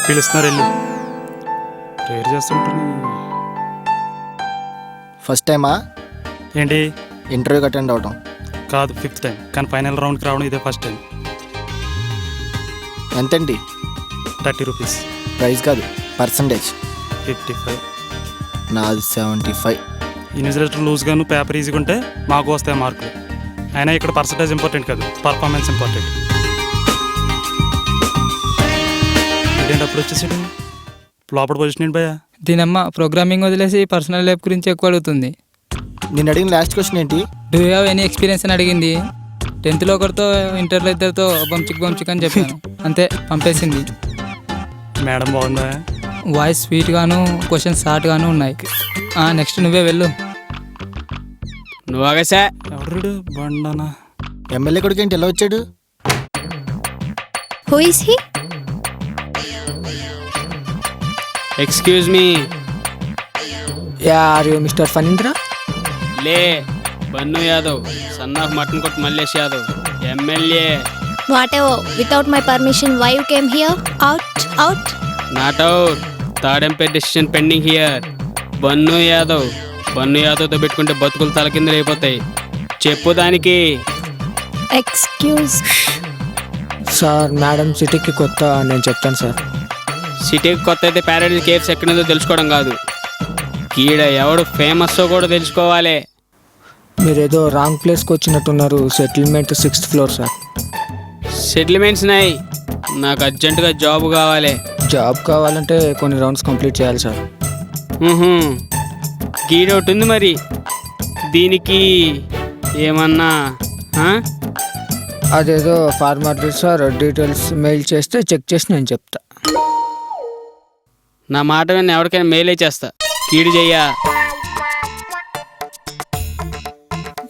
పిలుస్తున్నారు వెళ్ళి ప్రేయర్ చేస్తుంటారు. ఫస్ట్ టైమా ఏంటి? ఇంటర్వ్యూకి అటెండ్ అవటం కాదు, 5th టైం. కానీ ఫైనల్ రౌండ్కి రావడం ఇదే ఫస్ట్ టైం. ఎంతండి? 30 రూపీస్. ప్రైస్ కాదు, పర్సంటేజ్. 55. నాది 75. ఇన్విజిలేటర్ లూజ్గాను పేపర్ ఈజీగా ఉంటే మాకు వస్తాయి మార్కులు. అయినా ఇక్కడ పర్సంటేజ్ ఇంపార్టెంట్ కాదు, పర్ఫార్మెన్స్ ఇంపార్టెంట్. ఇదేంటి అప్పుడు వచ్చేసాడు? లోపల పొజిషన్ ఏంటి భయ్యా? దీనమ్మ ప్రోగ్రామింగ్ వదిలేసి పర్సనల్ లైఫ్ గురించి ఎక్కువ అడుగుతుంది. నేను అడిగిన లాస్ట్ క్వశ్చన్ ఏంటి? Do you have any experience అని అడిగింది. 10th ఒకరితో ఇంటర్లో ఇద్దరితో బంచిక్ అని చెప్పాను, అంతే పంపేసింది. మేడం బాగుందా? వాయిస్ స్వీట్గాను, క్వశ్చన్స్ షార్ట్గాను ఉన్నాయి. నెక్స్ట్ నువ్వే వెళ్ళు. నువ్వుగా ఎవరు బండనా? ఎమ్మెల్యే కొడుకు ఏంటి ఎలా వచ్చాడు? Who is he? Excuse me. Are you mister Phanindra? లే, Bunny Yadav, son of mutton కొట్ Mallesh Yadav, MLA. Whatever. Without my permission, why you came here? Out, out. Not out. Third umpire decision pending here. Bunny యాదవ్తో పెట్టుకుంటే బతుకులు తలకిందులైపోతాయి. చెప్పు దానికి. Excuse. సార్ మేడం సిటీకి కొత్త, నేను చెప్తాను సార్. సిటీకి కొత్త అయితే ప్యారడైజ్ కేవ్స్ ఎక్కడుందో తెలుసుకోవడం కాదు, ఈడ ఎవడు ఫేమస్ కూడా తెలుసుకోవాలి. మీరేదో రాంగ్ ప్లేస్కి వచ్చినట్టున్నారు. Settlement 6th floor sir. Settlements నాయి, నాకు అర్జెంటుగా జాబ్ కావాలి. జాబ్ కావాలంటే కొన్ని రౌండ్స్ కంప్లీట్ చేయాలి సార్. గీడ ఒకటి ఉంది మరి, దీనికి ఏమన్నా అదేదో ఫార్మాలిటీ సార్, డీటెయిల్స్ మెయిల్ చేస్తే చెక్ చేసి నేను చెప్తా. నా మాట విన్న ఎవరికైనా మెయిలే చేస్తా, కీడు చెయ్యా.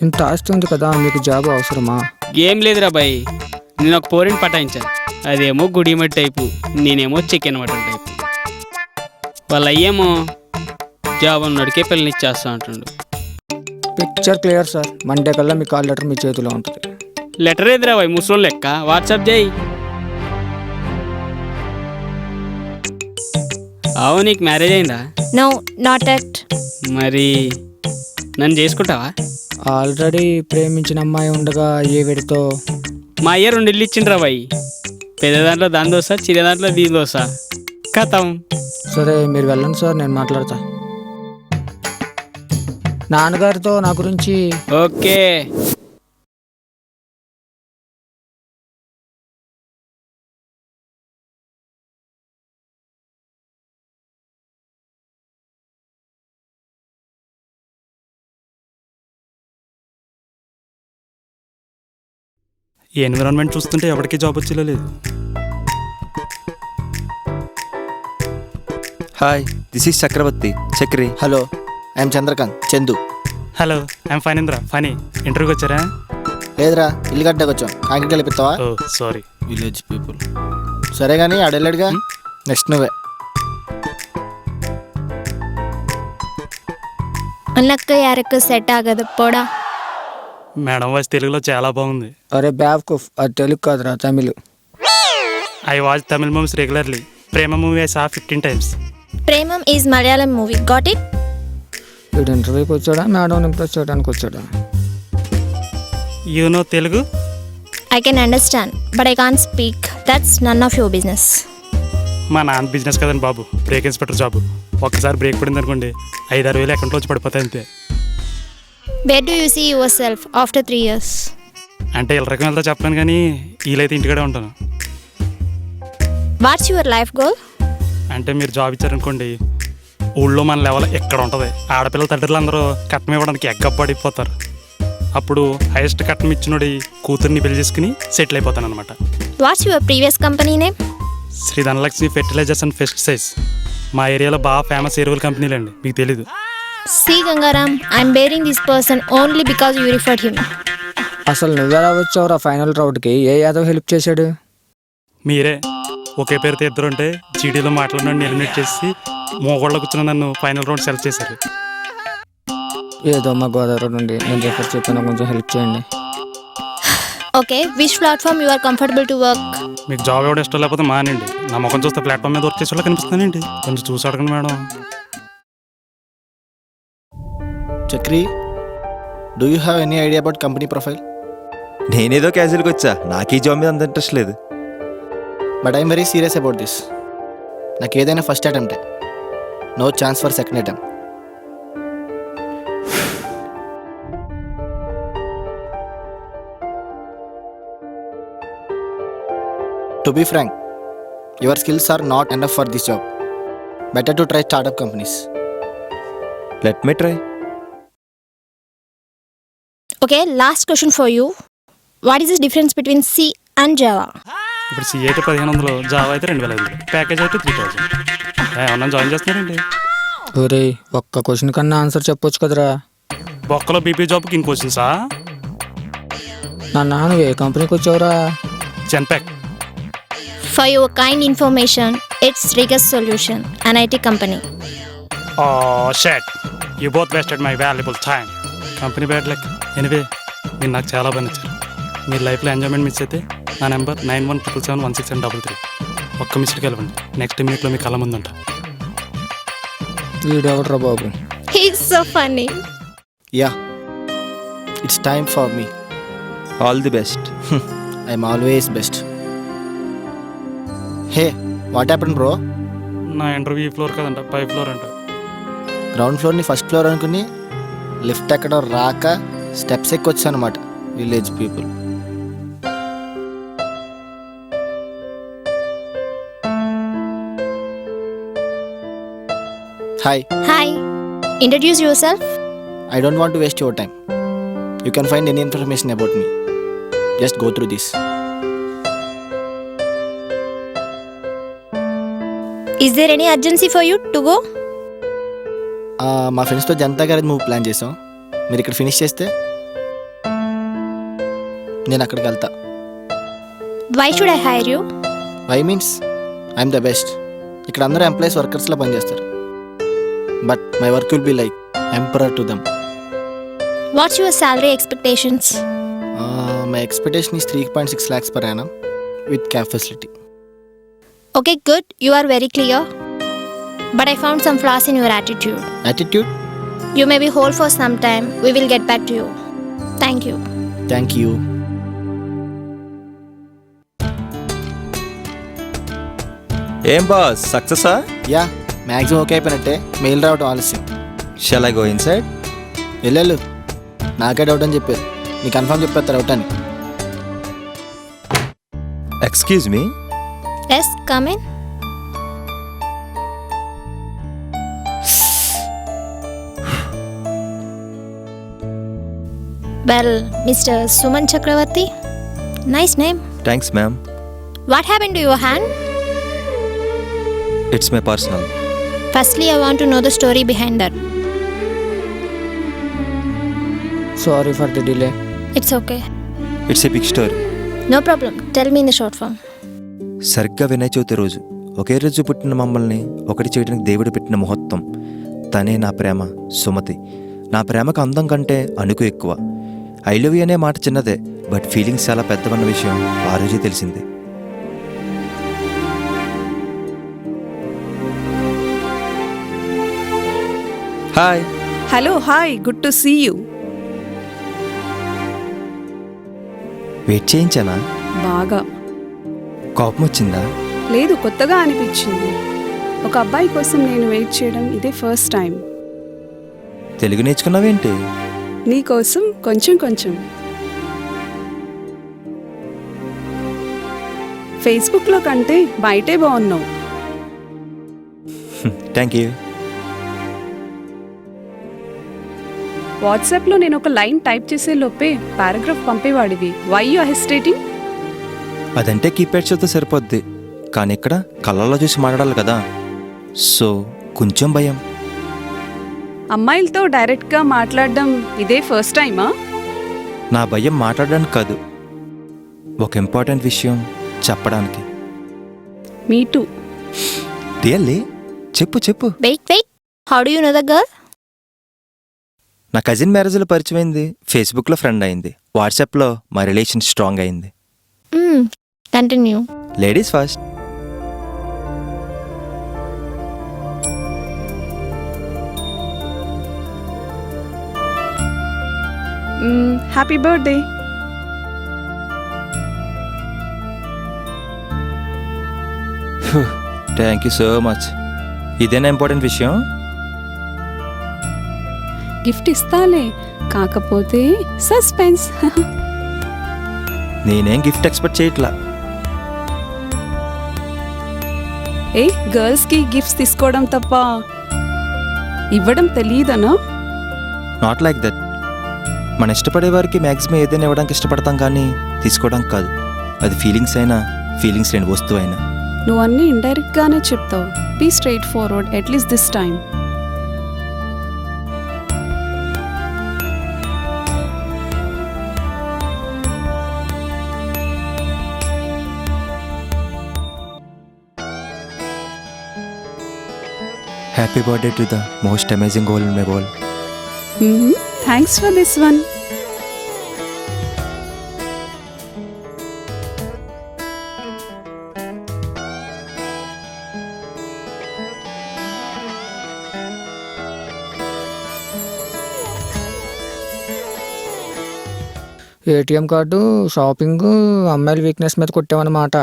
ఇంత ఆస్తుంది కదా, మీకు జాబ్ అవసరమా? ఏం లేదురా బాయ్, నేను ఒక పోరిని పటాయించాను. అదేమో గుడిమట్టి టైపు, నేనేమో చికెన్ మటన్ టైపు. వాళ్ళ అయ్యేమో జాబ్ ఉన్నడికే పిల్లనిచ్చేస్తా అంటుండు. Picture clear sir. మండే కల్లా మీ కాల్ లెటర్ మీ చేతిలో ఉంటుంది. లెటర్ ఏదిరా బాయ్, ముసలోళ్ళు లెక్క. వాట్సాప్ చేయి. అవు, నీకు మ్యారేజ్ అయిందా? No, not yet. మరి నన్ను చేసుకుంటావా? ఆల్రెడీ ప్రేమించిన అమ్మాయి ఉండగా ఏ వీడితో? మా అయ్య 2 ఇల్లు ఇచ్చిండ్రా బాయ్, పెద్ద దాంట్లో దాని దోశ, చిన్న దాంట్లో దీని దోశ. కథం. సరే మీరు వెళ్ళండి సార్, నేను మాట్లాడతా నాన్నగారితో నా గురించి. ఓకే. ఈ ఎన్విరాన్మెంట్ చూస్తుంటే ఎవరికి జాబ్ వచ్చేలా లేదు. Hi, this is Chakravarthi. Chakri. Hello, I'm Chandrakanth. Chandu. Hello, I'm Phanindra. Phani. ఇంటర్వ్యూకి వచ్చారా? లేదురా, ఇల్లు కట్టకు వచ్చాం. కాంక్రీట్ కలిపిస్తావా? Oh sorry. Village people. సరే కానీ ఆడెళ్ళాడుగా, నెక్స్ట్ నువ్వే. అన్నక్క యారకు సెట్ ఆగదు పోడా. మేడం వాయిస్ తెలుగులో చాలా బాగుంది. అరే బ్యావ్కుఫ్, అది తెలుగు కాదురా, Tamil. I watch Tamil movies regularly. Prema movie I saw 15 times. Premam is Malayalam movie. Got it? వీడు ఇంటర్వ్యూకి వచ్చాడా, మేడం ఇంప్రెస్ చేయడానికి వచ్చాడా? You know Telugu? I can understand, but I can't speak. That's none of your business. మా నాన్న business కదండి బాబు, brake inspector job. ఒక్కసారి break పడింది అనుకోండి, 5-6 వేలు అకౌంట్లో వచ్చి పడిపోతాయి అంతే. Where do you see yourself after 3 years? అంటే ఇలా రకం వెళ్తా చెప్పాను, కానీ వీలైతే ఇంటికాడే ఉంటాను. What's your life goal? అంటే మీరు జాబ్ ఇచ్చారనుకోండి, ఊళ్ళో మన లెవెల్ ఎక్కడ ఉంటుంది. ఆడపిల్లల తండ్రులు అందరూ కట్నం ఇవ్వడానికి ఎగ్గపడిపోతారు. అప్పుడు హైయెస్ట్ కట్నం ఇచ్చినోడి కూతుర్ని పెళ్లి చేసుకుని సెటిల్ అయిపోతాను అనమాట. What's your previous company name? Sri Dhanalakshmi fertilizers and pesticides. మా ఏరియాలో బాగా ఫేమస్ ఎరువుల కంపెనీలు అండి, మీకు తెలీదు. See Gangaram, I'm bearing this person only because you referred him. అసలు నువ్వెలా వచ్చావురా ఫైనల్ రౌండ్కి? ఏ యాదవ్ హెల్ప్ చేశాడు? మీరే. ఒకే పేరుతో ఇద్దరు ఉంటే జీడీలో మాట్లాడిన ఎలిమినేట్ చేసి మోగోళ్ళ కూర్చుని నన్ను ఫైనల్ రౌండ్ సెలెక్ట్ చేశారు. ఏదో మా గోదావరి నుండి నేను రిఫర్ చెప్పిన కొంచెం హెల్ప్ చేయండి. Okay, which platform you are comfortable to work? మీకు జాబ్ ఎవడ ఇష్టం లేకపోతే మానండి. నా ముఖం చూస్తే ప్లాట్ఫామ్ మీద వర్క్ చేసేలా కనిపిస్తానండి. కొంచెం చూసి అడగండి madam. Chakri, do you have any idea about company profile? నేనేదో క్యాజువల్గా వచ్చా, నాకు ఈ జాబ్ మీద అంత ఇంట్రెస్ట్ లేదు. But I'm very serious about this. నాకు ఏదైనా ఫస్ట్ అటెంప్టే, no chance for second attempt. To be frank, your skills are not enough for this job. Better to try startup companies. Let me try. Okay, last question for you. What is the difference between C and Java? ఇప్పుడు C అయితే 1500, Java అయితే 2500, package అయితే 3000. ఏమన్నా join చేస్తున్నారండి? ఒరే ఒక్క question కన్నా answer చెప్పొచ్చు కదరా. బొక్కలో బీపీ జాబ్కి ఇన్ క్వశ్చన్సా? నువ్వు ఏ కంపెనీకి వచ్చావురా? Genpact. For your kind information, it's Regus Solution, an IT company. Oh shit, you both wasted my valuable time. Company bad luck. Anyway, మీరు నాకు చాలా బాగా నచ్చారు. మీరు లైఫ్లో ఎంజాయ్మెంట్ మిస్ అయితే నా నెంబర్ 9177716733. ఒక్క మిస్టేక్ వెళ్ళండి, నెక్స్ట్ మినిట్లో మీ కళ్ళ ముందుంటా. వీడెవడరా బాబు? He's so funny. Yeah, it's time for me. All the best. I'm always best. Hey, what happened bro? నా ఇంటర్వ్యూ ఫ్లోర్ కదంట, 5 ఫ్లోర్ అంట. గ్రౌండ్ ఫ్లోర్ని ఫస్ట్ ఫ్లోర్ అనుకుని లిఫ్ట్ ఎక్కడం రాక స్టెప్స్ ఎక్కొచ్చు అనమాట. Village people. Hi. Hi. Introduce yourself. I don't want to waste your time. You can find any information about me. Just go through this. Is there any urgency for you to go? మా ఫ్రెండ్స్తో Janata garage movie plan చేసాం. మీరు ఇక్కడ finish చేస్తే నేను అక్కడికి వెళ్తా. Why should I hire you? Why means I'm the best. ఇక్కడ అందరూ ఎంప్లాయీస్ వర్కర్స్లో పనిచేస్తారు. But my work will be like emperor to them. What's your salary expectations? My expectation is 3.6 lakhs per annum with cab facility. Okay, good. You are very clear. But I found some flaws in your attitude. Attitude? You may be hold for some time. We will get back to you. Thank you. Thank you. ఏం boss, సక్సెసా? Yeah, maximum okay అయిపోయినట్టే. Mail రావడం ఆలస్యం. Shall I go inside? వెళ్ళు, నాకే doubt అని చెప్పారు. నీ confirm చెప్పేస్తారు డౌట్ అని. Excuse me. Yes, come in. Well, Mr. Suman Chakravarti. Nice name. Thanks ma'am. What happened to your hand? It's my personal. Firstly, I want to know the story behind that. Sorry for the delay. It's okay. It's a big story. No problem. Tell me in the short form. సరిగ్గా వినాయక చవితి రోజు, ఒకే రోజు పుట్టిన మమ్మల్ని ఒకటి చేయడానికి దేవుడు పెట్టిన ముహూర్తం. తనే నా ప్రేమ సుమతి. నా ప్రేమకు అందం కంటే అణుకు ఎక్కువ. ఐ లవ్ యూ అనే మాట చిన్నదే, బట్ ఫీలింగ్స్ చాలా పెద్దవన్న విషయం ఆ రోజే తెలిసింది. Hi. Hello, hi, good to see you. Wait చేయించానా? బాగా. కోపం వచ్చిందా? లేదు, కొత్తగా అనిపించింది. ఒక అబ్బాయి కోసం నేను వెయిట్ చేయడం ఇదే ఫస్ట్ టైం. తెలుగు నేర్చుకున్నావేంటి? నీ కోసం కొంచెం కొంచెం. ఫేస్బుక్లో కంటే బయటే బాగున్నావు. Thank you. వాట్సాప్లో నేను ఒక లైన్ టైప్ చేసే లోపే పారాగ్రాఫ్ పంపేవాడివి. Why you hesitating? అదంటే కీప్యాడ్ చేస్తే సరిపోద్ది, కానీ ఇక్కడ కళ్ళల్లో చూసి మాట్లాడాలి కదా, సో కొంచెం భయం. అమ్మాయిలతో డైరెక్ట్గా మాట్లాడడం ఇదే ఫస్ట్ టైమా? నా భయం మాట్లాడడానికి కాదు, ఒక ఇంపార్టెంట్ విషయం చెప్పడానికి. మీ టూ. రియల్లీ? చెప్పు చెప్పు. Wait. How do you know the girl? నా కజిన్ మ్యారేజ్లో పరిచయం అయింది, ఫేస్బుక్లో ఫ్రెండ్ అయింది, వాట్సాప్లో మా రిలేషన్ స్ట్రాంగ్ అయింది. Continue. Ladies first. Happy birthday. Thank you so much. ఇదేనా ఇంపార్టెంట్ విషయం? గిఫ్ట్ ఇస్తాలే, కాకపోతే సస్పెన్స్. నేనేం గిఫ్ట్ ఎక్స్పెక్ట్ చేయట్లా. గర్ల్స్కి గిఫ్ట్స్ తీసుకోవడం తప్ప ఇవ్వడం తెలియదనా? Not like that. మన ఇష్టపడే వారికి మ్యాక్సిమం ఏదైనా ఇవ్వడానికి ఇష్టపడతాం కానీ తీసుకోవడానికి కాదు. అది ఫీలింగ్స్ అయినా ఫీలింగ్స్ లేని వస్తువు అయినా. నువ్వు అన్నీ ఇండైరెక్ట్గానే చెప్తావు. Be straightforward at least this time. Happy birthday to the most amazing girl in my world. Thanks for this one. ATM card, shopping, అమ్మాయిల వీక్నెస్ మీద కొట్టామన్నమాట.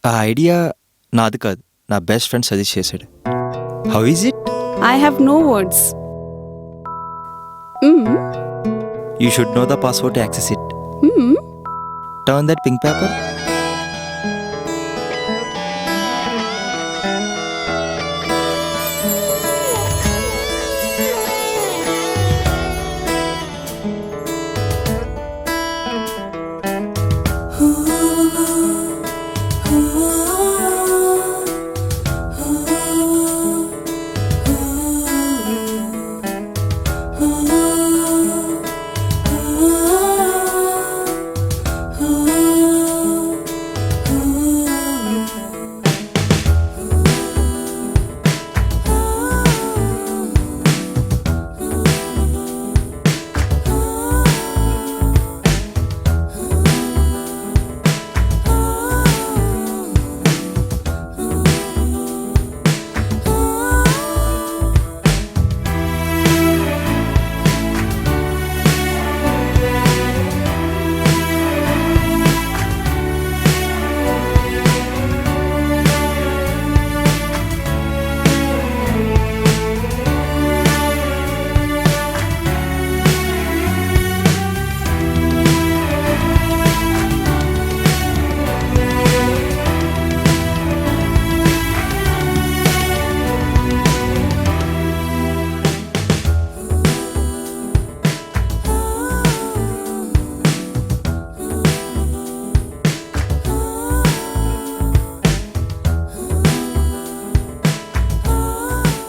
ఆ ఐడియా నాది కాదు, నా బెస్ట్ ఫ్రెండ్ సజెస్ట్ చేశాడు. How is it? I have no words. You should know the password to access it. Turn that pink paper.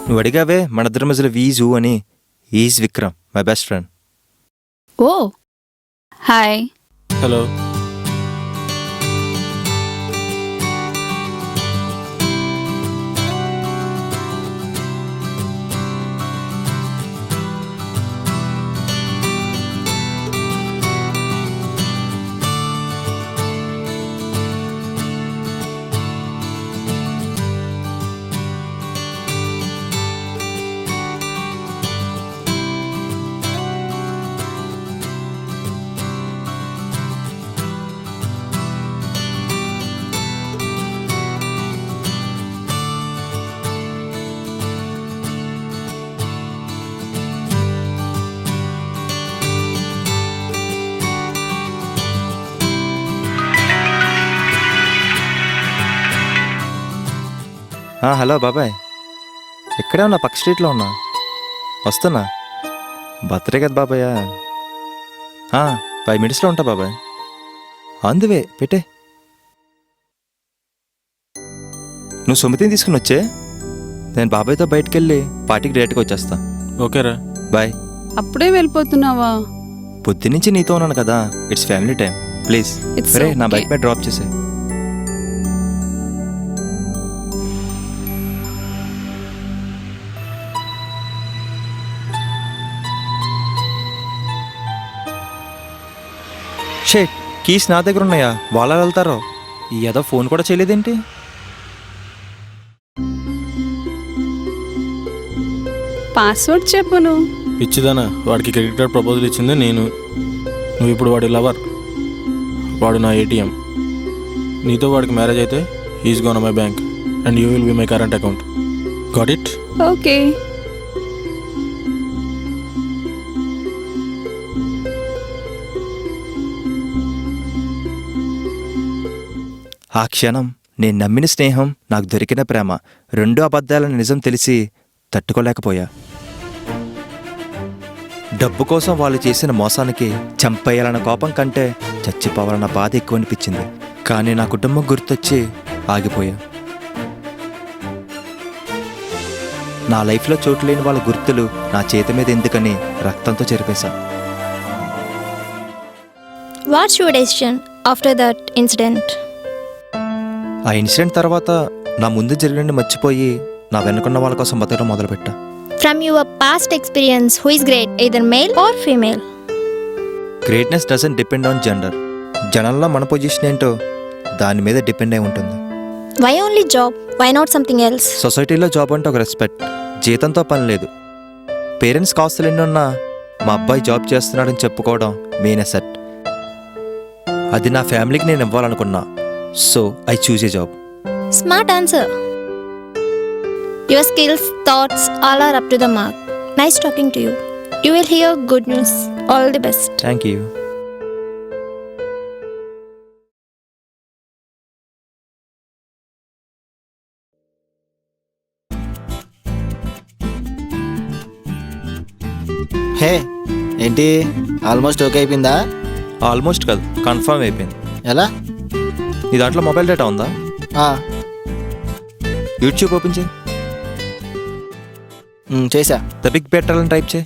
నువ్వు అడిగావే మన ఇద్దరి మధ్యలో వీజు అని. Is Vikram, my best friend. Oh hi. Hello. Hello బాబాయ్, ఎక్కడే ఉన్నా? పక్క స్ట్రీట్లో ఉన్నా, వస్తున్నా. బర్త్డే కదా బాబాయ్. 5 minutesలో ఉంటా బాబాయ్. అందువే పెట్టే. నువ్వు సుమతిని తీసుకుని వచ్చే, నేను బాబాయ్తో బయటకు వెళ్ళి పార్టీకి డైరెక్ట్గా వచ్చేస్తా. ఓకేరా, బాయ్. అప్పుడే వెళ్ళిపోతున్నావా? పొద్దు నుంచి నీతో ఉన్నాను కదా, it's family time. Please It's రే నా okay. బైక్ మీద డ్రాప్ చేసే. షేట్, కీస్ నా దగ్గర ఉన్నాయా? వాళ్ళ వెళ్తారో ఏదో ఫోన్ కూడా చేయలేదేంటి? పాస్వర్డ్ చెప్పను. పిచ్చిదానా, వాడికి క్రెడిట్ కార్డ్ ప్రపోజల్ ఇచ్చింది నేను. నువ్వు ఇప్పుడు వాడి లవర్, వాడు నా ఏటీఎం. నీతో వాడికి మ్యారేజ్ అయితే is gone my bank and you will be my current account. Got it? Okay. ఆ క్షణం నేను నమ్మిన స్నేహం, నాకు దొరికిన ప్రేమ, రెండు అబద్ధాలని నిజం తెలిసి తట్టుకోలేకపోయా. డబ్బు కోసం వాళ్ళు చేసిన మోసానికి చంపేయాలన్న కోపం కంటే చచ్చిపోవాలన్న బాధ ఎక్కువ అనిపించింది. కానీ నా కుటుంబం గుర్తొచ్చి ఆగిపోయా. నా లైఫ్లో చోటు లేని వాళ్ళ గుర్తులు నా చేతి మీద ఎందుకని రక్తంతో చెరిపేశా. What's your decision after that incident? ఆ ఇన్సిడెంట్ తర్వాత నా ముందు జరిగిన మర్చిపోయి నా వెనుకున్న వాళ్ళ కోసం బతకడం మొదలుపెట్టా. From your past experience, who is great, either male or female? Greatness doesn't depend on gender. జనంలో మన పొజిషన్ ఏంటో దాని మీద డిపెండ్ అయి ఉంటుంది. Why only job? Why not something else? సొసైటీలో జాబ్ అంటే ఒక రెస్పెక్ట్, జీతంతో పని లేదు. పేరెంట్స్ కాస్తులు ఎన్ని ఉన్నా మా అబ్బాయి జాబ్ చేస్తున్నాడని చెప్పుకోవడం మెయిన్ అసెట్. అది నా ఫ్యామిలీకి నేను ఇవ్వాలనుకున్నా. So I choose a job. Smart answer. Your skills, thoughts, all are up to the mark. Nice talking to you. You will hear good news. All the best. Thank you. Hey, ఏంటి almost okay అయిపోయిందా? Almost కాదు, confirm అయిపోయింది. ఎలా? నీ దాంట్లో mobile data ఉందా? YouTube open చేయి. చేసా. ద బిగ్ బెటర్ అని టైప్ చేయి.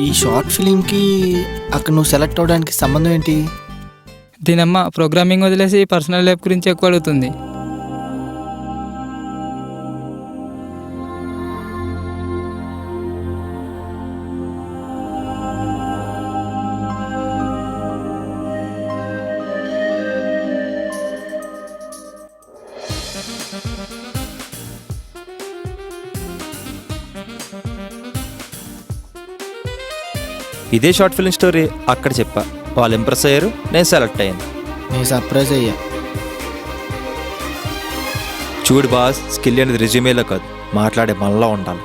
ఈ షార్ట్ ఫిలింకి అక్కడ నువ్వు సెలెక్ట్ అవడానికి సంబంధం ఏంటి? దీనమ్మ ప్రోగ్రామింగ్ వదిలేసి పర్సనల్ లైఫ్ గురించి ఎక్కువ అడుగుతుంది. ఇదే షార్ట్ ఫిల్మ్ స్టోరీ అక్కడ చెప్పా. వాళ్ళు ఇంప్రెస్ అయ్యారు, నేను సెలెక్ట్ అయ్యాను. నేను సర్ప్రైజ్ అయ్యా. చూడు బాస్, స్కిల్ అనేది రెజ్యూమేలో కాదు, మాట్లాడే మనలో ఉండాలి.